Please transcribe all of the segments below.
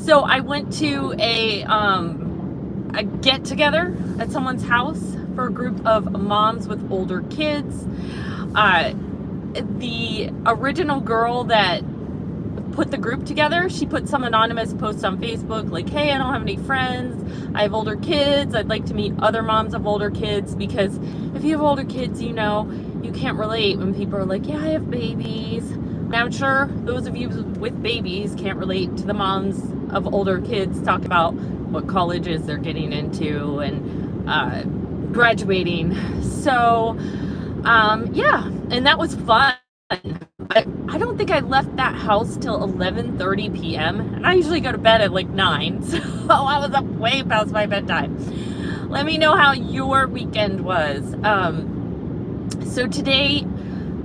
So I went to a get together at someone's house for a group of moms with older kids. The original girl that put the group together, she put some anonymous post on Facebook like, hey, I don't have any friends, I have older kids, I'd like to meet other moms of older kids, because if you have older kids, you know, you can't relate when people are like, yeah, I have babies. Now I'm sure those of you with babies can't relate to the moms of older kids talk about what colleges they're getting into and graduating. So yeah, and that was fun. I don't think I left that house till 11:30 p.m. and I usually go to bed at like 9, so I was up way past my bedtime. Let me know how your weekend was. So today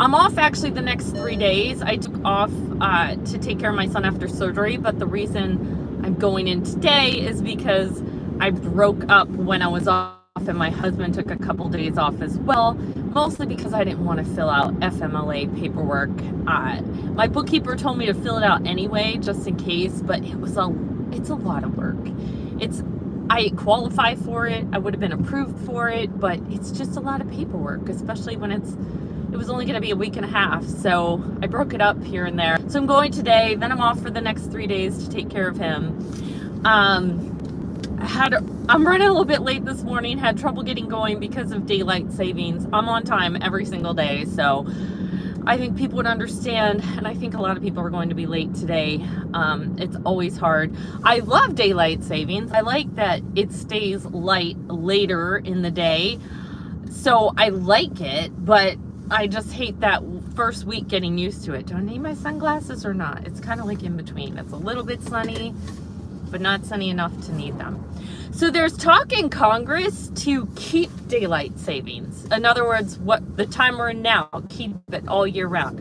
I'm off actually the next 3 days. I took off to take care of my son after surgery, but the reason I'm going in today is because I broke up when I was off, and my husband took a couple days off as well, mostly because I didn't want to fill out FMLA paperwork. My bookkeeper told me to fill it out anyway, just in case, but it's a lot of work. I qualify for it, I would have been approved for it, but it's just a lot of paperwork, especially when it was only going to be a week and a half, so I broke it up here and there. So I'm going today, then I'm off for the next 3 days to take care of him. I'm running a little bit late this morning, had trouble getting going because of daylight savings. I'm on time every single day, so I think people would understand, and I think a lot of people are going to be late today. It's always hard. I love daylight savings. I like that it stays light later in the day, so I like it, but I just hate that first week getting used to it. Do I need my sunglasses or not? It's kind of like in between. It's a little bit sunny, but not sunny enough to need them. So there's talk in Congress to keep daylight savings. In other words, what the time we're in now, keep it all year round.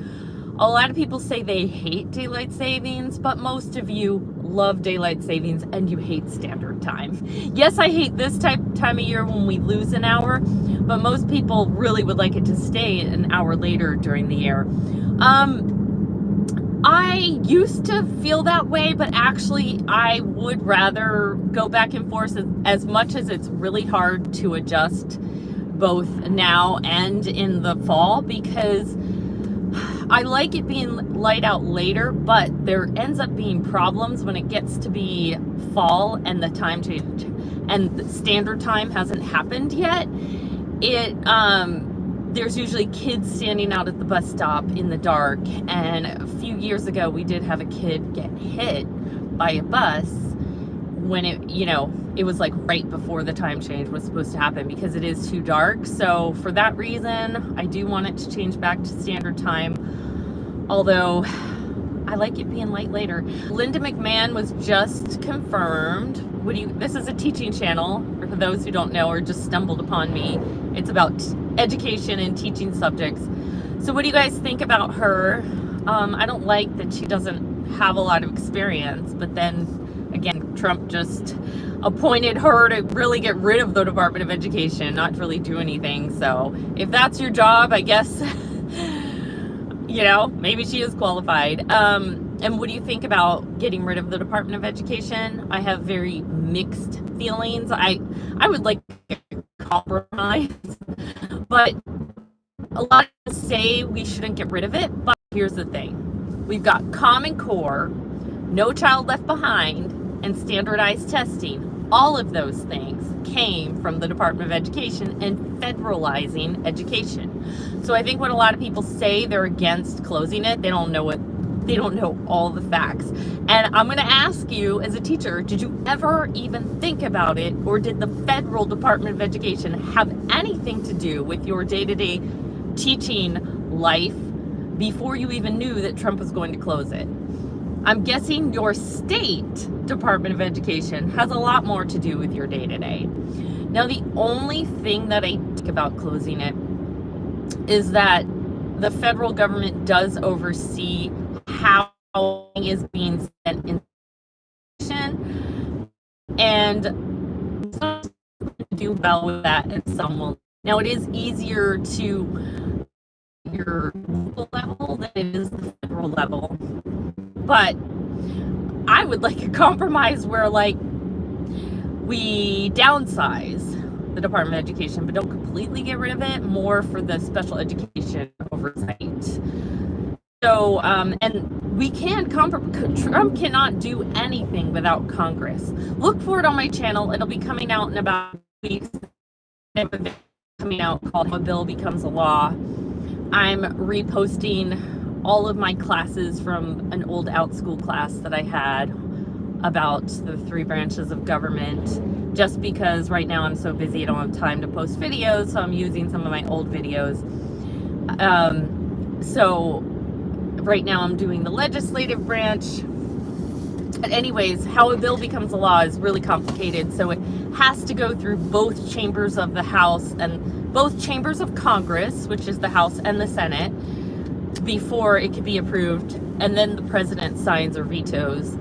A lot of people say they hate daylight savings, but most of you love daylight savings and you hate standard time. Yes, I hate this time of year when we lose an hour, but most people really would like it to stay an hour later during the year. I used to feel that way, but actually I would rather go back and forth as much as it's really hard to adjust both now and in the fall, because I like it being light out later, but there ends up being problems when it gets to be fall and the time change and the standard time hasn't happened yet. There's usually kids standing out at the bus stop in the dark, and a few years ago we did have a kid get hit by a bus when it was like right before the time change was supposed to happen, because it is too dark. So for that reason, I do want it to change back to standard time, although I like it being light later. Linda McMann was just confirmed. This is a teaching channel for those who don't know or just stumbled upon me. It's about education and teaching subjects. So what do you guys think about her? I don't like that she doesn't have a lot of experience, but then again, Trump just appointed her to really get rid of the Department of Education, not to really do anything. So if that's your job, I guess, maybe she is qualified. And what do you think about getting rid of the Department of Education? I have very mixed feelings. I would like a compromise, but a lot of people say we shouldn't get rid of it. But here's the thing. We've got Common Core, No Child Left Behind, and standardized testing. All of those things came from the Department of Education and federalizing education. So I think when a lot of people say they're against closing it, they don't know all the facts. And I'm going to ask you as a teacher, did you ever even think about it, or did the federal Department of Education have anything to do with your day-to-day teaching life before you even knew that Trump was going to close it? I'm guessing your state Department of Education has a lot more to do with your day-to-day. Now, the only thing that I think about closing it is that the federal government does oversee how it is being spent in education, and do well with that at some level. Now, it is easier to your local level than it is the federal level, but I would like a compromise where, like, we downsize the Department of Education, but don't completely get rid of it, more for the special education oversight. So, and we can Trump cannot do anything without Congress. Look for it on my channel. It'll be coming out in about weeks. Coming out called "A Bill Becomes a Law." I'm reposting all of my classes from an old OutSchool class that I had about the 3 branches of government, just because right now I'm so busy I don't have time to post videos, so I'm using some of my old videos. So right now I'm doing the legislative branch. But anyways, how a bill becomes a law is really complicated, so it has to go through both chambers of the House and both chambers of Congress, which is the House and the Senate, before it can be approved, and then the president signs or vetoes.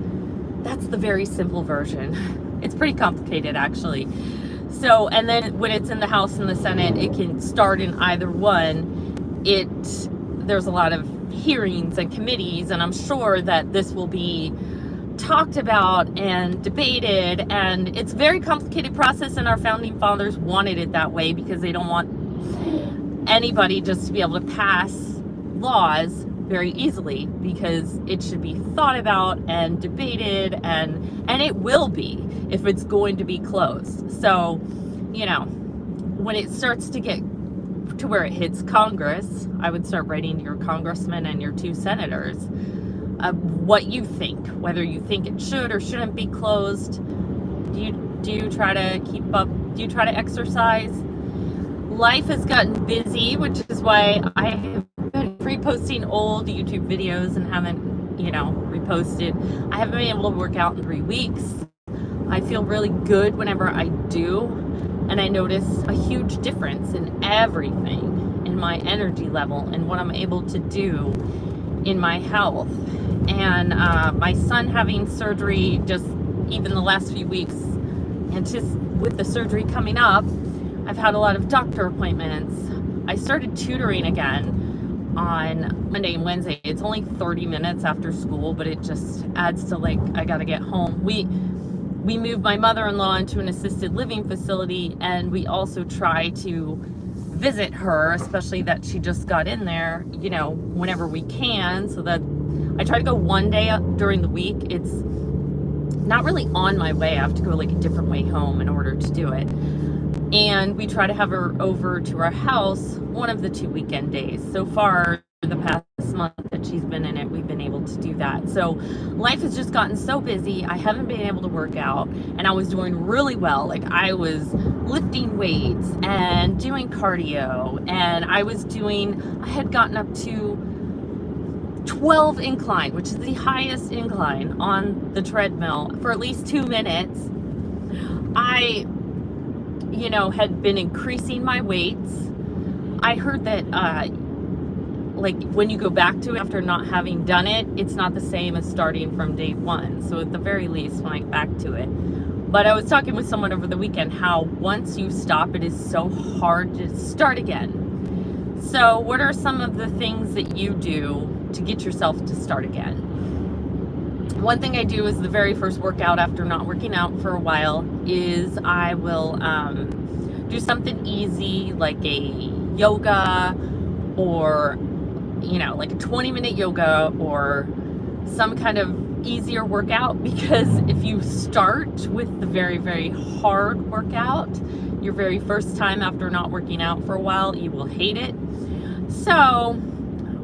That's the very simple version. It's pretty complicated, actually. So, and then when it's in the House and the Senate, it can start in either one. There's a lot of hearings and committees, and I'm sure that this will be talked about and debated, and it's a very complicated process, and our founding fathers wanted it that way because they don't want anybody just to be able to pass laws very easily, because it should be thought about and debated, and it will be if it's going to be closed. So, you know, when it starts to get to where it hits Congress, I would start writing to your congressmen and your 2 senators what you think, whether you think it should or shouldn't be closed. Do you try to keep up? Do you try to exercise? Life has gotten busy, which is why I have been reposting old YouTube videos and haven't, reposted. I haven't been able to work out in 3 weeks. I feel really good whenever I do, and I notice a huge difference in everything, in my energy level and what I'm able to do in my health. And my son having surgery just even the last few weeks, and just with the surgery coming up, I've had a lot of doctor appointments. I started tutoring again on Monday and Wednesday. It's only 30 minutes after school, but it just adds to, like, I gotta get home. We moved my mother-in-law into an assisted living facility, and we also try to visit her, especially that she just got in there, whenever we can, so that I try to go one day during the week. It's not really on my way. I have to go like a different way home in order to do it. And we try to have her over to our house one of the 2 weekend days. So far, the past month that she's been in it, we've been able to do that. So life has just gotten so busy. I haven't been able to work out, and I was doing really well. Like, I was lifting weights and doing cardio, and I had gotten up to 12 incline, which is the highest incline on the treadmill, for at least 2 minutes. I, had been increasing my weights. I heard that, like, when you go back to it after not having done it, it's not the same as starting from day one. So at the very least, when I get back to it. But I was talking with someone over the weekend how once you stop, it is so hard to start again. So what are some of the things that you do to get yourself to start again? One thing I do is the very first workout after not working out for a while is I will do something easy, like a yoga, or like a 20-minute yoga, or some kind of easier workout, because if you start with the very, very hard workout your very first time after not working out for a while, you will hate it. So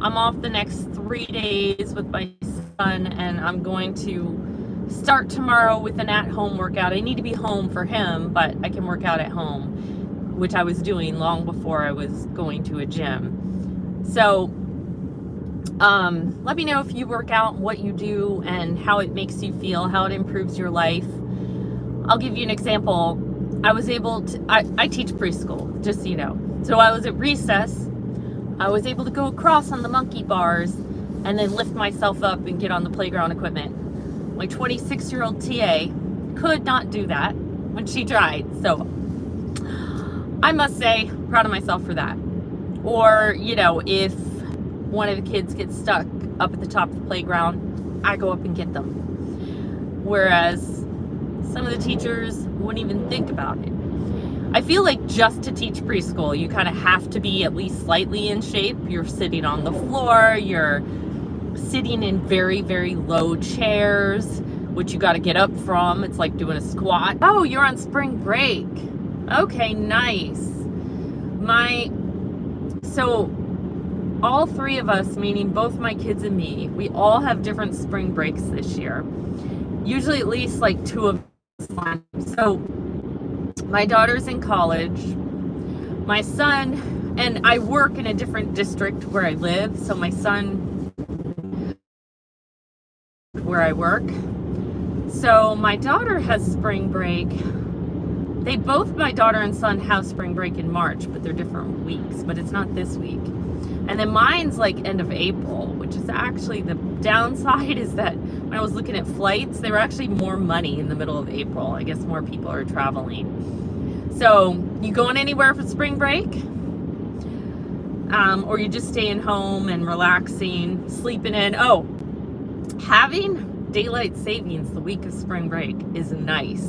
I'm off the next 3 days with my son, and I'm going to start tomorrow with an at-home workout. I need to be home for him, but I can work out at home, which I was doing long before I was going to a gym. So let me know if you work out, what you do, and how it makes you feel, how it improves your life. I'll give you an example. I teach preschool, just so you know. So I was at recess. I was able to go across on the monkey bars and then lift myself up and get on the playground equipment. My 26-year-old TA could not do that when she tried. So I must say, proud of myself for that. Or, if one of the kids gets stuck up at the top of the playground, I go up and get them. whereas some of the teachers wouldn't even think about it. I feel like just to teach preschool, you kind of have to be at least slightly in shape. You're sitting on the floor, you're sitting in very, very low chairs, which you got to get up from. It's like doing a squat. Oh, you're on spring break. Okay, nice. So all three of us, meaning both my kids and me, we all have different spring breaks this year. Usually at least like 2 of us. So my daughter's in college. My son, and I work in a different district where I live. So my son, where I work. So my daughter has spring break. My daughter and son have spring break in March, but they're different weeks, but it's not this week. And then mine's like end of April, which is actually the downside is that when I was looking at flights, there were actually more money in the middle of April. I guess more people are traveling. So you going anywhere for spring break? Or you just staying home and relaxing, sleeping in? Oh, having daylight savings the week of spring break is nice.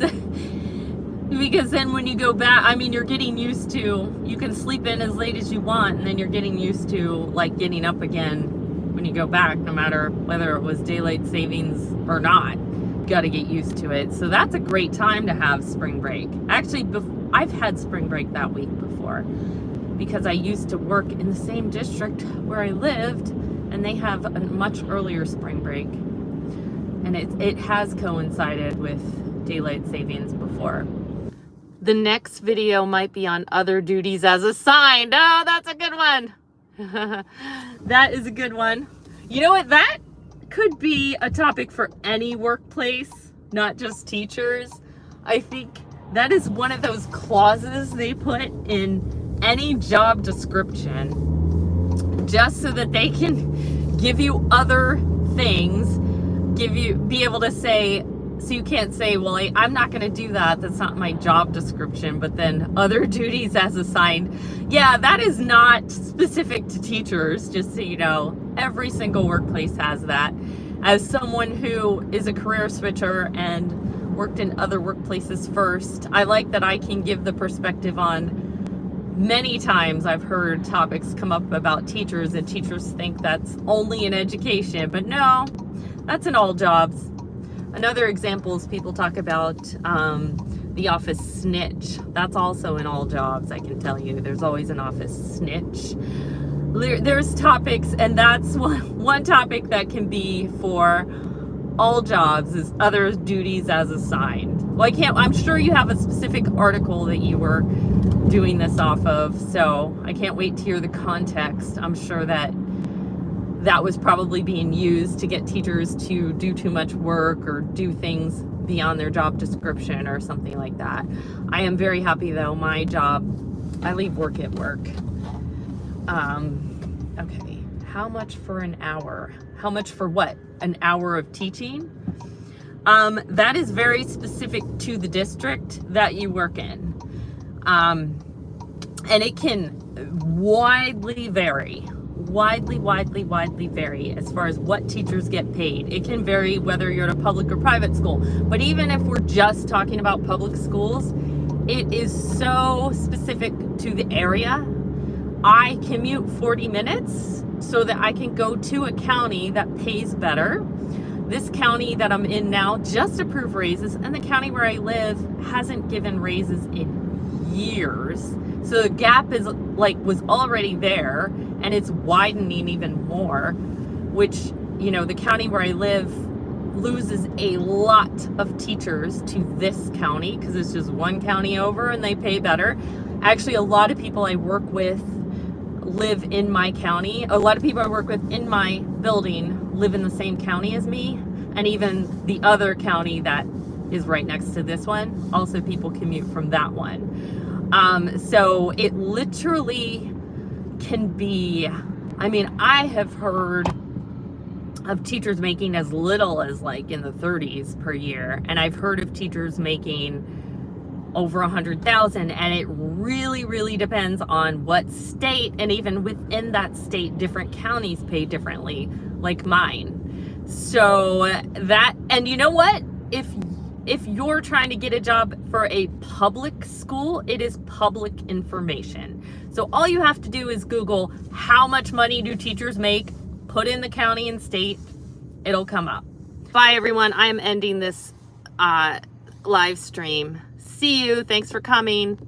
Because then when you go back, I mean, you're getting used to, you can sleep in as late as you want, and then you're getting used to like getting up again when you go back, no matter whether it was daylight savings or not. You got to get used to it. So that's a great time to have spring break. Actually, I've had spring break that week before because I used to work in the same district where I lived, and they have a much earlier spring break. And it has coincided with daylight savings before. The next video might be on other duties as assigned. Oh, that's a good one. That is a good one. You know what? That could be a topic for any workplace, not just teachers. I think that is one of those clauses they put in any job description just so that they can give you other things, be able to say, so you can't say, well, I'm not going to do that. That's not my job description. But then other duties as assigned. Yeah, that is not specific to teachers, just so you know. Every single workplace has that. As someone who is a career switcher and worked in other workplaces first, I like that I can give the perspective on many times I've heard topics come up about teachers, and teachers think that's only in education. But no, that's in all jobs. Another example is people talk about the office snitch. That's also in all jobs, I can tell you. There's always an office snitch. There's topics, and that's one topic that can be for all jobs is other duties as assigned. Well, I'm sure you have a specific article that you were doing this off of, so I can't wait to hear the context. I'm sure that was probably being used to get teachers to do too much work or do things beyond their job description or something like that. I am very happy though. My job, I leave work at work. Okay, how much for an hour? How much for what? An hour of teaching? That is very specific to the district that you work in. And it can widely vary as far as what teachers get paid. It can vary whether you're at a public or private school. But even if we're just talking about public schools, it is so specific to the area. I commute 40 minutes so that I can go to a county that pays better. This county that I'm in now just approved raises, and the county where I live hasn't given raises in years. So the gap was already there, and it's widening even more, which, the county where I live loses a lot of teachers to this county because it's just one county over and they pay better. Actually, a lot of people I work with live in my county. A lot of people I work with in my building live in the same county as me, and even the other county that is right next to this one, also people commute from that one. So it literally can be, I have heard of teachers making as little as like in the 30s per year, and I've heard of teachers making over 100,000, and it really, really depends on what state, and even within that state, different counties pay differently, like mine. So and you know what? if you're trying to get a job for a public school, it is public information. So all you have to do is Google how much money do teachers make, put in the county and state, it'll come up. Bye everyone, I am ending this live stream. See you, thanks for coming.